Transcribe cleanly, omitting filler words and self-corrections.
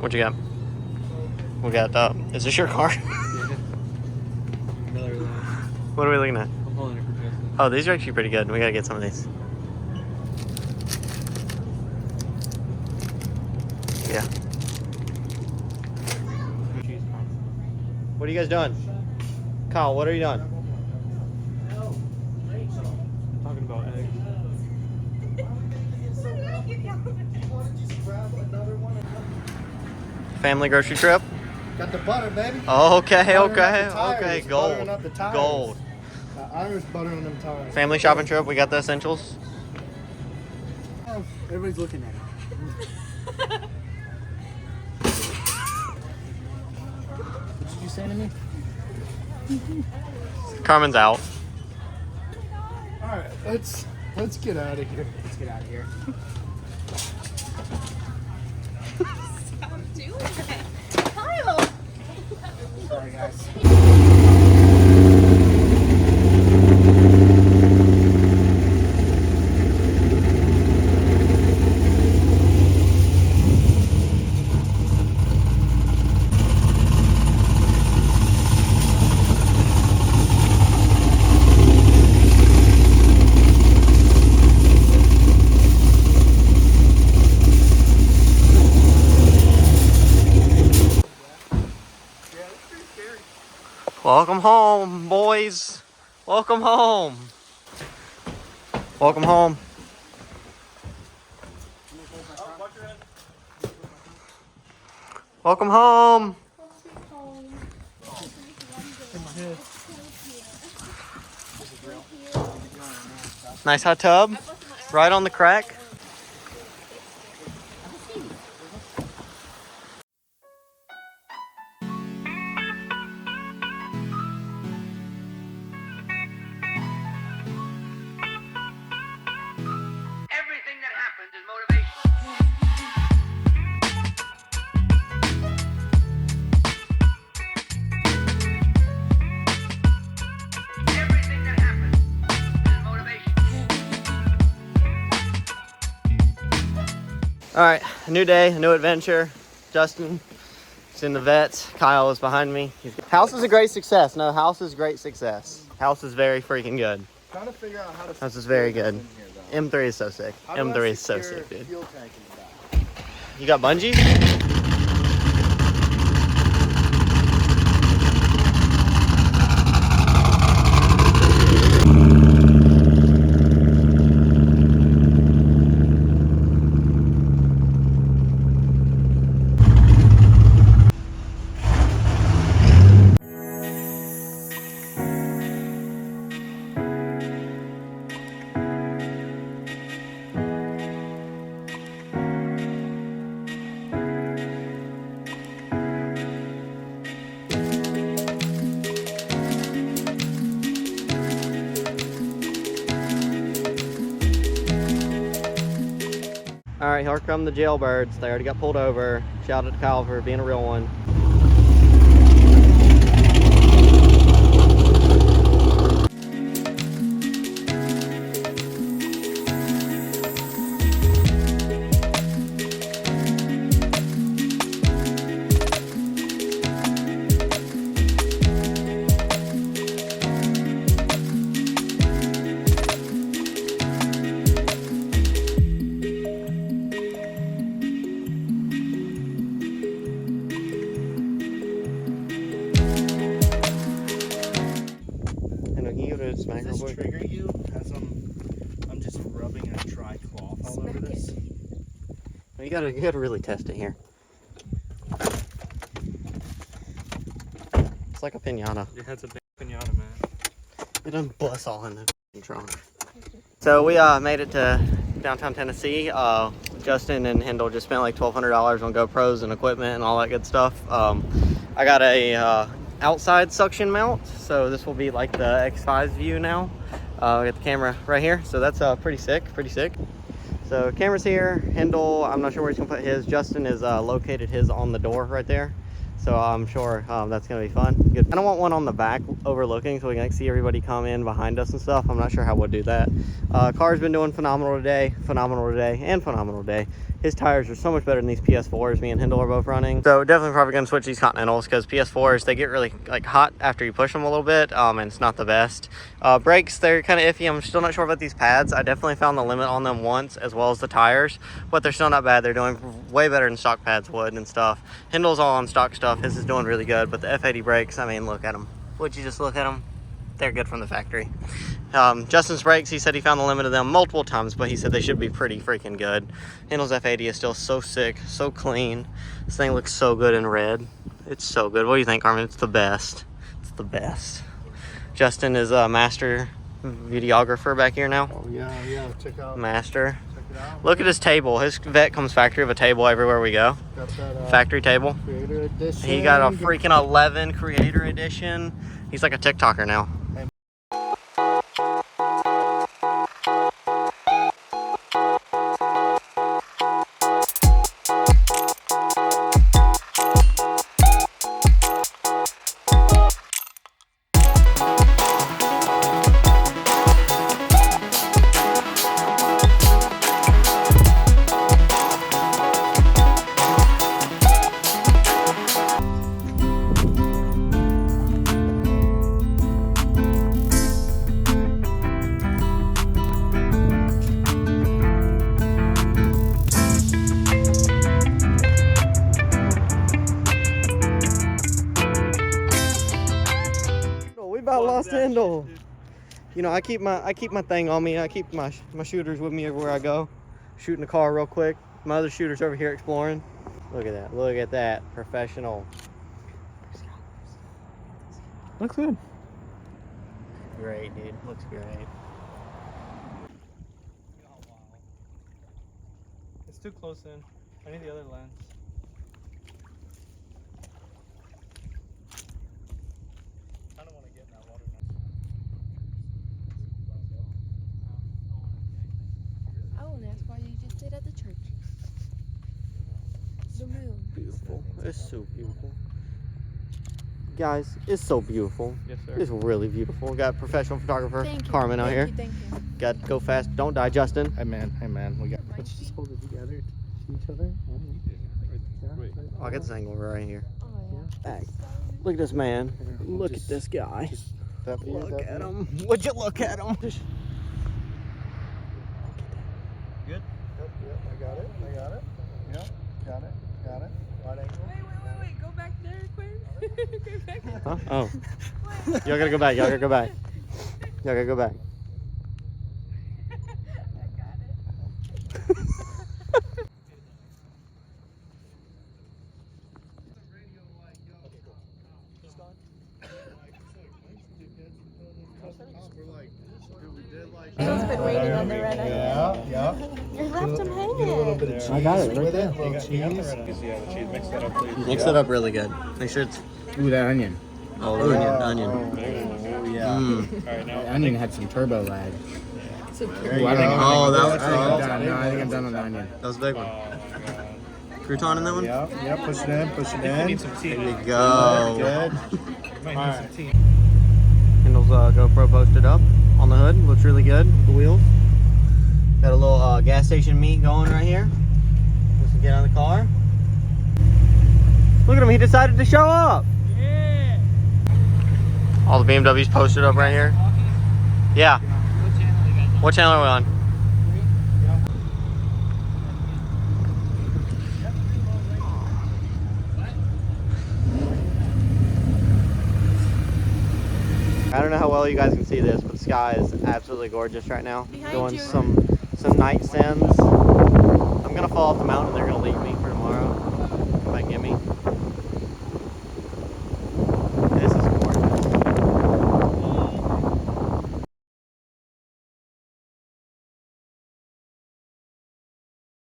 What you got? We got, is this your car? What are we looking at? I'm holding it for Justin. Oh, these are actually pretty good. We gotta get some of these. Yeah. What are you guys doing? Kyle, what are you doing? Talking about eggs. Family grocery trip? Got the butter, baby. Okay, okay, Tires, okay. Gold. buttering up the tires. Gold. Irish buttering them tires. Family shopping trip, we got the essentials. Oh, everybody's looking at it. What did you say to me? Carmen's out. Alright, let's get out of here. Let's get out of here. Stop doing that. Kyle! Sorry, guys. Welcome home, boys. Welcome home. Welcome home. Welcome home. Nice hot tub. Right on the crack. All right, a new day, a new adventure. Justin is in the vets. Kyle is behind me. House is a great success. No, house is great success. House is very freaking good. Trying to figure out how to. House is very good. In here, M3 is so sick. M3 is so sick, dude. Fuel tank in the back? You got bungees? All right, here come the jailbirds. They already got pulled over. Shout out to Kyle for being a real one. Smack Does real this quick. trigger you as I'm just rubbing a dry cloth all over this? Well, you gotta really test it here. It's like a pinata. Yeah, it's a big pinata, man. It doesn't bust all in the trunk. So we made it to downtown Tennessee. Justin and Hendel just spent like $1,200 on GoPros and equipment and all that good stuff. I got a outside suction mount, so this will be like the X5's view now. We got the camera right here, so that's pretty sick. So camera's here. Hendel, I'm not sure where he's gonna put his. Justin is located his on the door right there, so I'm sure that's gonna be fun. Good. I don't want one on the back overlooking so we can like see everybody come in behind us and stuff. I'm not sure how we'll do that. Car's been doing phenomenal today. His tires are so much better than these PS4s me and Hindle are both running. So definitely probably gonna switch these Continentals because PS4s, they get really like hot after you push them a little bit, and it's not the best. Brakes, they're kind of iffy. I'm still not sure about these pads. I definitely found the limit on them once, as well as the tires, but they're still not bad. They're doing way better than stock pads would and stuff. Hindle's all on stock stuff. His is doing really good, but the F80 brakes, I mean, look at them. Would you just look at them? They're good from the factory. Justin's brakes, he said he found the limit of them multiple times, but he said they should be pretty freaking good. Hindle's F80 is still so sick, so clean. This thing looks so good in red. It's so good. What do you think, Carmen? It's the best. It's the best. Justin is a master videographer back here now. Oh yeah, check out. Master. Check it out. Look at his table. His vet comes factory with a table everywhere we go. Got that, Factory table. Creator edition. He got a freaking 11 Creator Edition. He's like a TikToker now. About lost Hindle. You know, I keep my thing on me. I keep my shooters with me everywhere I go. Shooting the car real quick. My other shooter's over here exploring. Look at that. Look at that. Professional. Looks good. Great, dude. Looks great. It's too close in. I need the other lens. I don't want to get in that water now. Oh, and that's why you just did at the church. The moon. Beautiful. It's so beautiful. Guys, it's so beautiful. Yes, sir. It's really beautiful. Got professional photographer Thank you. Carmen out here. Thank you. Got go fast, don't die, Justin. Hey man, we got. Let's just hold it together to each other. Wait. Oh, I got this angle right here. Oh, yeah. Hey, look at this man. Look at this guy. Look at him. Would you look at him? Good? Yep, I got it. Yep, got it. Right angle. Wait. Go back there, quick. Go back there. Huh? Oh. Y'all gotta go back. Y'all gotta go back. He's been waiting on the red eye. Yeah. You left him hanging. I got it right there. You got the cheese. Yeah, the cheese. Mix that up, please. Mix it up really good. Make sure it's Ooh, that onion. onion. Oh yeah. Mm. Alright, now. The onion had some turbo lag. There Ooh, you I go. think Oh, that was I think I'm done on the onion. That was a big one. Crouton in that one? Yeah. Push it in. Need some tea. There you go. Good. Might need some tea. Hindle's GoPro posted up on the hood. Looks really good. The wheels. Got a little gas station meet going right here. Let's get out of the car. Look at him. He decided to show up. Yeah. All the BMWs posted up right here. Yeah. What channel are we on? I don't know how well you guys can see this, but the sky is absolutely gorgeous right now. Behind Doing you. some night sends. I'm gonna fall off the mountain. They're gonna leave me for tomorrow. Come back and get me.